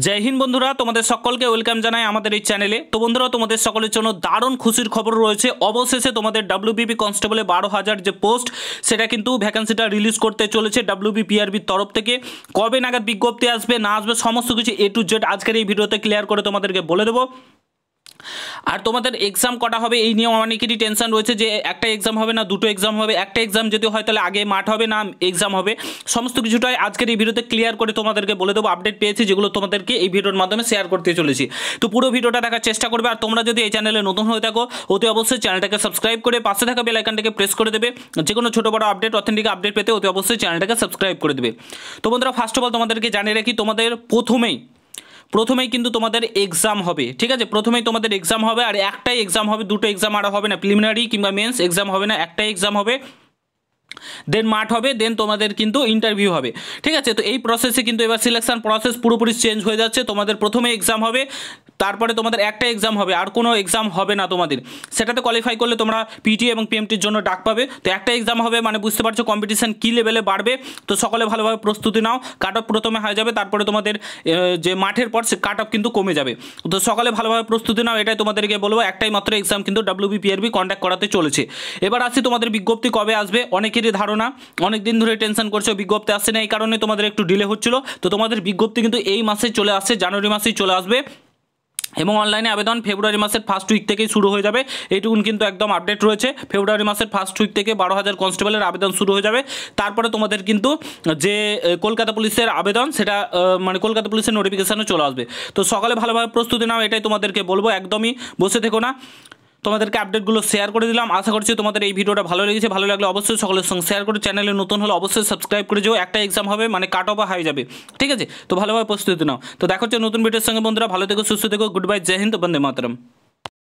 জয় হিন্দ বন্ধুরা, তোমাদের সকলকে ওয়েলকাম জানাই আমাদের এই চ্যানেলে। তো বন্ধুরা, তোমাদের সকলের জন্য দারুণ খুশির খবর রয়েছে। অবশেষে তোমাদের ডাব্লিউবিপি কনস্টেবলে 12,000 যে পোস্ট, সেটা কিন্তু ভ্যাকেন্সিটা রিলিজ করতে চলেছে ডাব্লিউবিপিআরবির তরফ থেকে। কবে নাগাদ বিজ্ঞপ্তি আসবে না আসবে সমস্ত কিছু A to Z আজকের এই ভিডিওতে ক্লিয়ার করে তোমাদেরকে বলে দেবো। আর তোমাদের এক্সাম কটা হবে এই নিয়ে অনেকেরই টেনশন রয়েছে যে একটা এক্সাম হবে না দুটো এক্সাম হবে। একটা এক্সাম যদি হয় তাহলে আগে মাঠ হবে না এক্সাম হবে, সমস্ত কিছুটাই আজকের এই ভিডিওতে ক্লিয়ার করে তোমাদেরকে বলে দেবো। আপডেট পেয়েছি যেগুলো তোমাদেরকে এই ভিডিওর মাধ্যমে শেয়ার করতে চলেছি। তো পুরো ভিডিওটা দেখার চেষ্টা করবে। আর তোমরা যদি এই চ্যানেলে নতুন হয়ে থাকো অতি অবশ্যই চ্যানেলটাকে সাবস্ক্রাইব করে পাশে থাকা বেল আইকনটাকে প্রেস করে দেবে। যে কোনো ছোটো বড়ো আপডেট অথেন্টিক আপডেট পেতে অতি অবশ্যই চ্যানেলটাকে সাবস্ক্রাইব করে দেবে। তো বন্ধুরা, ফার্স্ট অফ অল তোমাদেরকে জানিয়ে রাখি, তোমাদের প্রথমেই কিন্তু তোমাদের এক্সাম হবে। ঠিক আছে, প্রথমেই তোমাদের এক্সাম হবে, আর একটাই এক্সাম হবে, দুটো এক্সাম আর হবে না। প্রিলিমিনারি কিংবা মেন্স এক্সাম হবে না, একটাই এক্সাম হবে, দেন মাঠ হবে, দেন তোমাদের কিন্তু ইন্টারভিউ হবে। ঠিক আছে, তো এই প্রসেসে কিন্তু এবার সিলেকশন প্রসেস পুরোপুরি চেঞ্জ হয়ে যাচ্ছে। তোমাদের প্রথমে এক্সাম হবে, তারপরে তোমাদের একটা এক্সাম হবে, আর কোনো এক্সাম হবে না তোমাদের। সেটাতে কোয়ালিফাই করলে তোমরা পিটি এবং পিএমটির জন্য ডাক পাবে। তো একটা এক্সাম হবে, মানে বুঝতে পারছো কম্পিটিশন কী লেভেলে বাড়বে। তো সকলে ভালোভাবে প্রস্তুতি নাও। কাট অফ প্রথমে হয়ে যাবে, তারপরে তোমাদের যে মাঠের পর সে কাট অফ কিন্তু কমে যাবে। তো সকলে ভালোভাবে প্রস্তুতি নাও, এটাই তোমাদেরকে বলবো। একটাই মাত্র এক্সাম কিন্তু ডাব্লিউবিপিআরবি কন্ডাক্ট করাতে চলেছে। এবার আসি তোমাদের বিজ্ঞপ্তি কবে আসবে। অনেকেরই ধারণা, অনেক দিন ধরে টেনশন করছো বিজ্ঞপ্তি আসছে না, এই কারণে তোমাদের একটু ডিলে হচ্ছিল। তো তোমাদের বিজ্ঞপ্তি কিন্তু এই মাসে চলে আসছে, জানুয়ারি মাসেই চলে আসবে। এবং অনলাইনে আবেদন ফেব্রুয়ারি মাসের ফার্স্ট উইক থেকেই শুরু হয়ে যাবে। এইটুকুন কিন্তু একদম আপডেট রয়েছে। ফেব্রুয়ারি মাসের ফার্স্ট উইক থেকে 12,000 কনস্টেবলের আবেদন শুরু হয়ে যাবে। তারপরে তোমাদের কিন্তু যে কলকাতা পুলিশের আবেদন, সেটা মানে কলকাতা পুলিশের নোটিফিকেশানও চলে আসবে। তো সকালে ভালোভাবে প্রস্তুতি নাও, এটাই তোমাদেরকে বলবো। একদমই বসে থেকো না। তোমাদেরকে আপডেটগুলো শেয়ার করে দিলাম। আশা করছি তোমাদের এই ভিডিওটা ভালো লেগেছে। ভালো লাগলে অবশ্যই সকলের সঙ্গে শেয়ার করে, চ্যানেলে নতুন হলে অবশ্যই সাবস্ক্রাইব করে যাও। একটা এক্সাম হবে, মানে কাট অফ হয়ে যাবে। ঠিক আছে, তো ভালোভাবে প্রস্তুতি নাও। তো দেখা হচ্ছে নতুন ভিডিওর সঙ্গে বন্ধুরা। ভালো থেকো, সুস্থ থেকো। গুড বাই, জয় হিন্দ, বন্দে মাতরম।